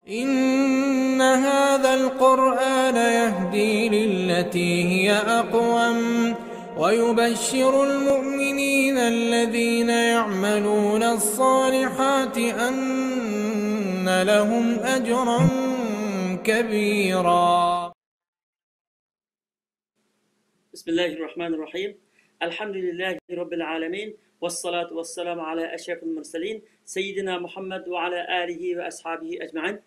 إن هذا القرآن يهدي للتي هي أقوم ويبشر المؤمنين الذين يعملون الصالحات أن لهم أجرا كبيرا. بسم الله الرحمن الرحيم. الحمد لله رب العالمين والصلاة والسلام على أشرف المرسلين سيدنا محمد وعلى آله وأصحابه أجمعين.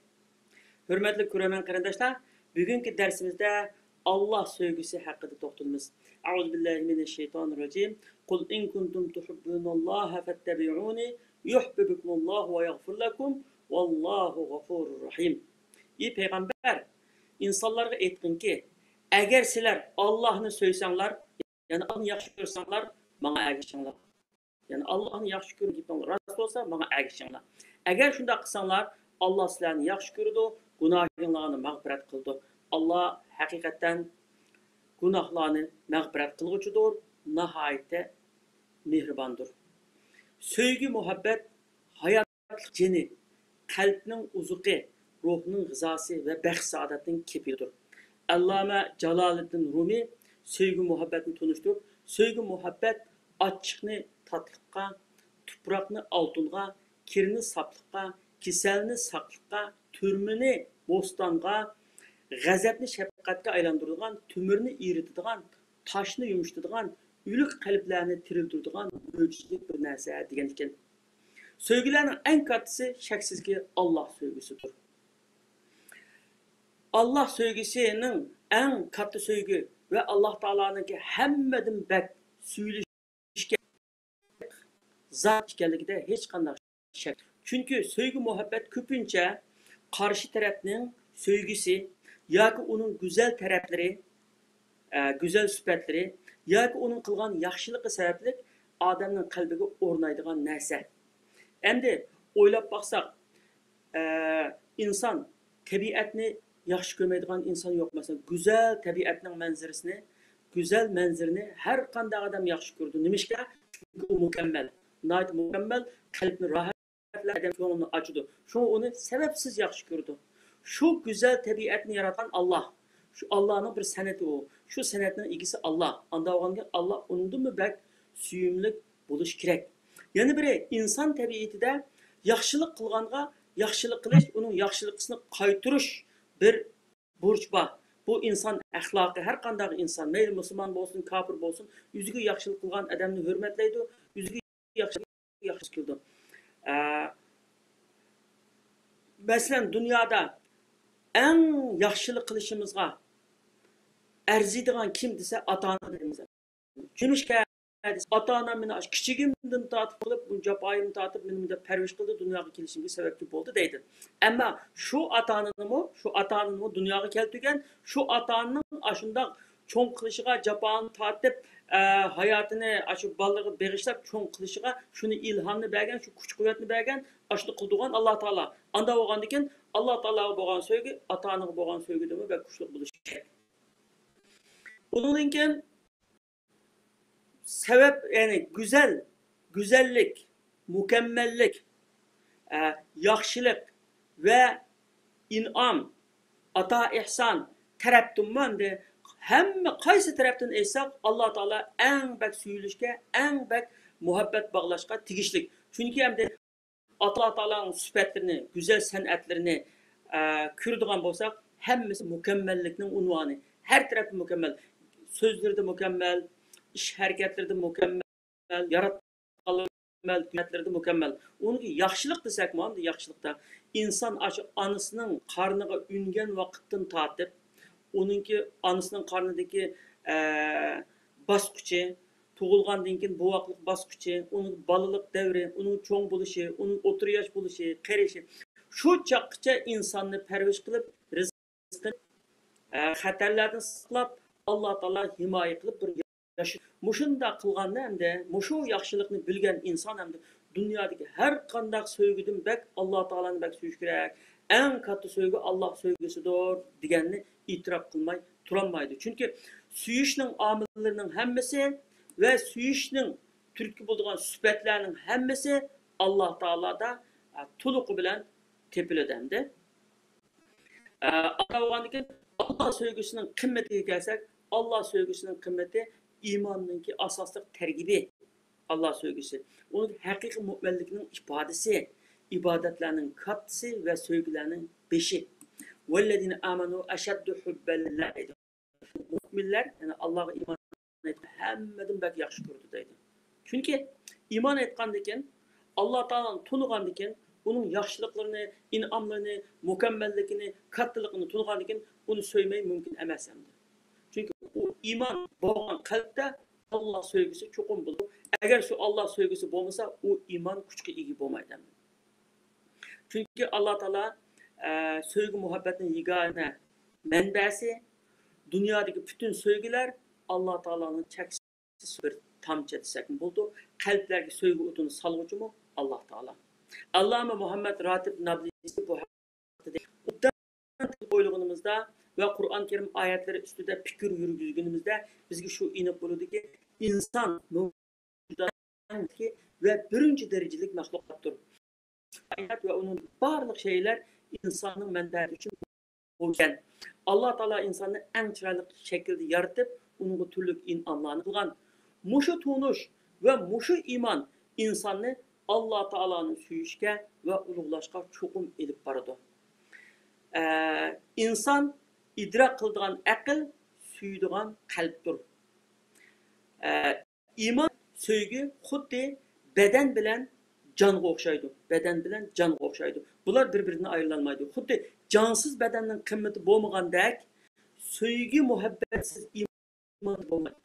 Hürmetli көрермен qarindoshlar, bugungi darsimizda Alloh sevgisi haqida to'xtalamiz. A'udhu billahi minashshaytonirrojim. Qul in kuntum tuhibbunalloha fattabi'uni yuhibbukumullohu va yaghfir lakum vallohu g'afurur rahim. Ey payg'ambar, insonlarga aytqinki, agar sizlar Allohni so'ysanglar, ya'ni Allohni yaxshi ko'rsanglar, menga ergashinglar. Ya'ni Allohni yaxshi ko'rginglar rost bo'lsa, menga ergashinglar. Agar shunday qilsanglar, Allah sizlarni yaxshi ko'rdi, gunohinglarni mag'firat qildi. Allah haqiqatan gunohlarni mag'firat qilguchidir, nihoyatda mehribondir. Sevgi, muhabbat hayotlik jini, qalbning uzuqi, ruhning g'izosi va baxt saodatning kepilidir. Allama Jaloliddin Rumi sevgi muhabbatni tunishtirib, sevgi muhabbat ochiqni tatliqqa, tuproqni oltinga, kirni safliqqa, kasalni saqliqqa, turmini bo'stonga, g'azabni shafqatga aylantiradigan, tumirni eritadigan, toshni yumshatadigan, o'lik qalblarni tiriltiradigan mo'jizaviy bir narsa degan ekan. Sevgilarning eng kattasi shaksizki Alloh sevgisidir. Alloh sevgisining eng katta sevgi ve Allah Teala'nınki hammadan bak söylüşke zat ekanligida hech qanday shak. Çünkü sevgi muhabbet köpünçe karşı tarafning sevgisi yoki onun güzel tarafları, güzel süpetleri yoki onun qilgan yaxshiligi sababli odamning qalbiga o'rnaydigan narsa. Endi o'ylab baqsaq, inson tabiatni yaxshi ko'rmaydigan inson yo'q. Masalan, güzel tabiatning manzarasini, güzel manzarini har qanday odam yaxshi ko'rdi. Nimishga? Chunki u mukammal, nayt mukammal, qalbni rohat adam ko'nglini ochdi. Şunu onu sebepsiz yaxshi ko'rdi. Şu güzel tabiatni yaratgan Allah. Şu Allah'ın bir sanati o. Şu sanatning egisi Allah. Anda olganda Allah onundan mı bak suyumlik bo'lish kerak. Yani biri inson tabiatida yaxshilik qilganga yaxshilik qilish, uning yaxshilikni qaytirish bir burch bor. Bu inson axloqi, har qanday inson, mayli musulmon bo'lsin, kofir bo'lsin, o'ziga yaxshilik qilgan odamni hurmatlaydi, o'ziga yaxshi qildi. Mesela dünyada en yaxshilik qilishimizga arziydigan kim desa ata-ona deymiz. Chunki ata-ona meni kichigimdan tortib qilib, bu jafoyimni tortib meni bunday parvarish qildi, dunyoga kelishimga sababchi bo'ldi deydi. Ammo shu ata-onani dunyoga keltirgan, shu ata-onaning ashundoq cho'ng qilishiga, jafoni tortib, hayotini shu bolalarga bag'ishlab cho'ng qilishiga shuni ilhomni bergan, shu kuch-quvvatni bergan, ashuni qildigan Alloh taolo. Anda bo'lgandan keyin Alloh taologa bo'lgan sevgi, ota-onaga bo'lgan sevgidan va kuchli bo'lishi kerak. Bundan keyin sebep yani güzellik, mükemmellik, yaxshilik ve in'am, ata ihsan tarafdan de hamma qaysi tarafdan aytsak Alloh taolo eng bak suyulishga, eng bak muhabbet bağlashga tegishlik. Chunki hamda Alloh taoloning sifatlarini, güzel san'atlarini ko'radigan bo'lsak, hammasi mukammallikning unvoni. Her tarafı mükemmel. Sözleri de mükemmel, iş hareketleri de mükemmel, yaratmaları de mükemmel. Onun ki yaxshilik desek mi? Yaxshilikda insan anasının karnına üngen vakitten tatip, onunki anasının karnındaki baskuçı, tug'ilgandan keyin buvaqlik baskuçı, onun balalık devri, onun cho'ng bo'lishi, onun o'tir yosh bo'lishi, qarishi. Shu chaqgacha insonni parvarish qilib, rizqini xatarlardan saqlab, Allah Teala himoya qilib bir yaşı. Mushunda qilganda hamda mushu yaxshilikni bilgan inson hamda dunyodagi har qanday sevgidan bak Alloh taoloni bak sevish kerak. Eng katta sevgi Allah sevgisidir deganni e'tirof qilmay turolmaydi. Chunki suyishning omillarining hammasi ve suyishning turtki bo'lgan sifatlarning hammasi Alloh taoloda to'liq bilan tepiladi hamda Allah sevgisinin kıymetine gelsek, Allah sevgisinin kıymeti imanınki asaslık tergibi. Allah sevgisi. Onun hakiki müminlikinin ifadesi, ibadetlerinin katısı ve sevgilerinin beşi. وَالَّذِينَ آمَنُوا أَشَدُّ حُبَّ لِلّٰهِ. Müminler, yani Allah'a iman etmek hemmeden belki yaxşı gördü deydi. Çünkü iman etkandiken, Allah Teala'nın tunugandiken, onun yaxşılıklarını, inamlarını, mükemmellikini, katlılıkını tunugandiken, onu söylemeyi mümkün emas emdi. Çünkü o iman boğan kalpte Allah sevgisi çokum bulur. Eğer şu Allah sevgisi olmasa, o iman küçük iyi olmaydı. Çünkü Allah Teala sevgi muhabbetin yegane menbesi, dünyadaki bütün sevgiler Allah Teala'nın çeksiz bir tamçı desek buldu. Kalplerdeki sevgi odunu salgıcı mı? Allah Teala. Allah'ıma Muhammed Ratib Nablisi bu boyluğumuzda ve Kur'an-ı Kerim ayetleri üstünde fikir yürütgünümüzde bizge şu inip buludu ki insan ve birinci derecelik mahlukattır. Hayat ve onun barlık şeyler insanın menfaati için olgan. Allah Teala insanı en chiroyli şekilde yaratıp onun türlü inamlarını kılgan. Muşu tunuş ve muşu iman insanı Allah Teala'nın suyuşke ve uluglaşka çokum elip baradı. İnsan idrak kıldığın akıl, suyduğun kalptir. İman, sevgi, xuddi beden bilen canға okşaydı. Beden bilen canға okşaydı. Bunlar birbirine ayrılanmaydı. Xuddi cansız bedenin kıymeti bolmagandek, sevgi, muhabbetsiz iman bolmaydı.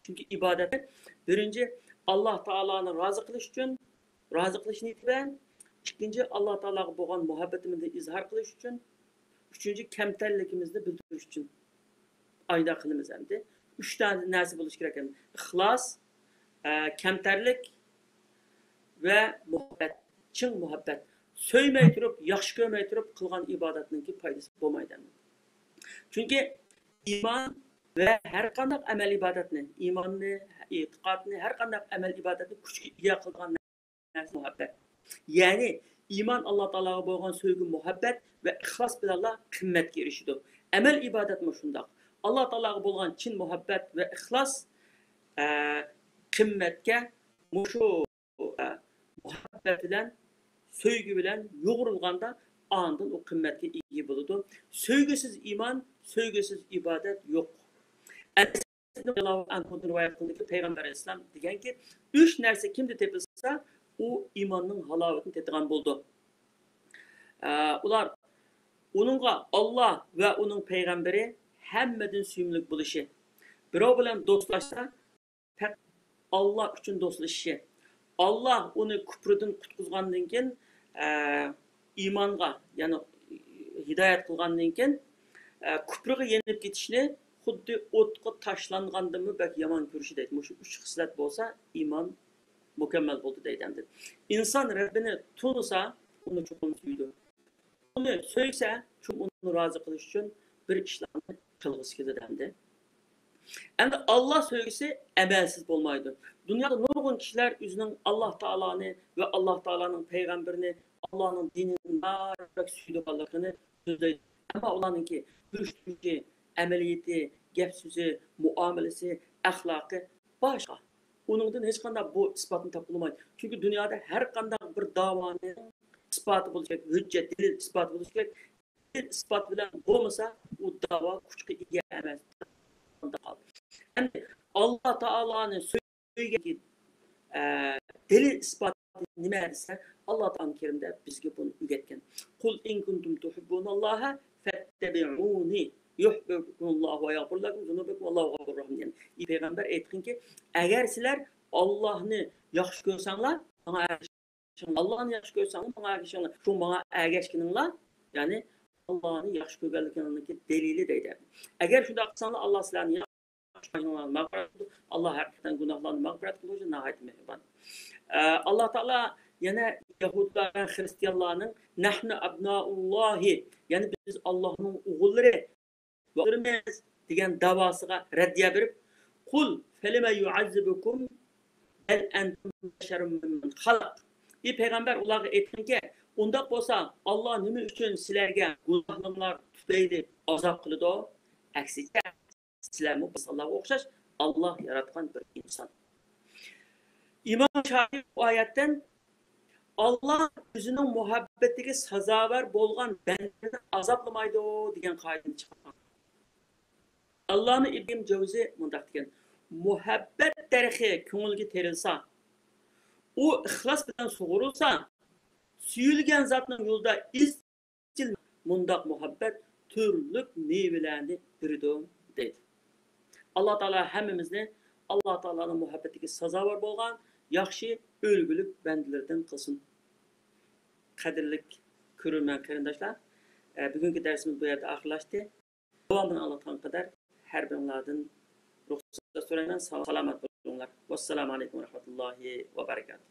Çünkü ibadet birinci Allah Teala'nı razı kılış için, razı kılış niyetinden, ikinci Allah Teala'ya boğan muhabbetimizi izhar kılış için, üçüncü kemterlikimizi bildiriş için ayda kılımız emdi. Üç tane nersi buluş gereken ihlas, kemterlik ve muhabbet, çın muhabbet. Söymey durup, yaxşı görmey durup kılgan ibadetinin faydası olmaydı. Çünkü iman ve her kandak amel ibadetini, imanını, itikadını, her kandak amel ibadetini küçük iya kılgan nersi muhabbet. Yani iman Allah Teala'ya boğan sevgi, muhabbet ve ihlas bilallah kıymetke erişidir. Amel ibadet mi şundak? Allah Teala'ya boğan çin muhabbet ve ihlas kıymetke muşu muhabbet bilen, sevgi bilen yoğrulganda andan o kıymetke iyi buludu. Sevgisiz iman, sevgisiz ibadet yok. Peygamber Aleyhisselam degen ki, üç nerse kimde tepilse o imanın halavetini tetigan buldu. Ular onunla Allah ve onun peygamberi hemmedin suyumluk buluşu. Birov bilen dostlaşsa pek Allah için dostlaşışı. Allah onu küprüdün kutkuzgandan keyin imanға, yani hidayet kılgandan keyin küprüge yenip ketishni xuddi o'tqa tashlangandimi bak yomon ko'rishi deydi. Mushu üç xislat bo'lsa iman mükemmel oldu deydi. İnsan Rabbini tunusa onu çok suydu. Onu söylese çünkü onu razı kılış için bir işlerini kılgısı keldi. Hem de Allah sevgisi emelsiz olmaydı. Dünyada nurgun kişiler yüzünün Allah Teala'nı ve Allah Teala'nın peygamberini, Allah'ın dinini narak süydüğünü sözleydi. Ama olanınki görüştürücü, emeliyeti, gep sözü, muamelesi, ahlakı başka. Onundan hiç kanda bu ispatını tapılmaydı. Çünkü dünyada her kanda bir davanın ispatı bulacak, hüccet, delil ispatı bulacak. Delil ispat bilen olmasa o dava küçük iyi emez. Yani Allah Teala'nın söylediği delil ispatı nime ise Allah Teala Kerim'de bizge bunu üretken. Kul in kuntum tuhibbunallaha fettebi'uni yuhibbukumullahu ve yaghfir lekum zunubakum vallahu gafurur rahim. Yani peygamber aytgan ki eğer sizler Allah'ını yaxşı görsеңlar, bana ergeşkinler. Allah'ını yaxşı görsеңlar, bana ergeşkinler. Şu bana ergeşkinler, yani Allah'ını yaxşı görgenliğindeki delili deydi. Eğer şunda aksanlar Allah sizlerini yaxşı mağfiret kılır. Allah hakikaten günahlarını mağfiret kılır. Nihayet mehriban. Allah Teala yine Yahudilerin, Hristiyanların nahnu abnaullahi, yani biz Allah'ın oğulları ve diyen davasına reddiye verip kul felime yuazzibukum bel entum beşerun mimmen halak. Bir peygamber olarak etken ki Undaq bolsa, Allah nima uchun sizlarga gunohlar tufayli azob qiladi? Aksicha, sizlarmi Allohga o'xshash Allah yaratgan bir inson. İmam Şafii bu oyatdan Allah o'zining muhabbatiga sazovar bo'lgan bandani azoblamaydi degan qoidani chiqargan. Allohning Ibn Javzi mundaq degan: muhabbat darxi ko'ngilga terilsa, u ixlos bilan sug'urilsa, suyulgan zotning yo'lida izchil mundaq muhabbat turli mevalarni beradi deydi. Alloh taolo hammamizni Alloh taoloning muhabbatiga sazovor bo'lgan yaxshi o'lgulik bandalardan qilsin. Qadrli ko'rurman qarindoshlar, bugungi darsimiz bu yerda oxirlashdi. Davomini anlatgan qadar har biringlardan ruxsat so'rayman. Salomat bo'linglar. Vassalomu alaykum va rahmatullohi va barakatuh.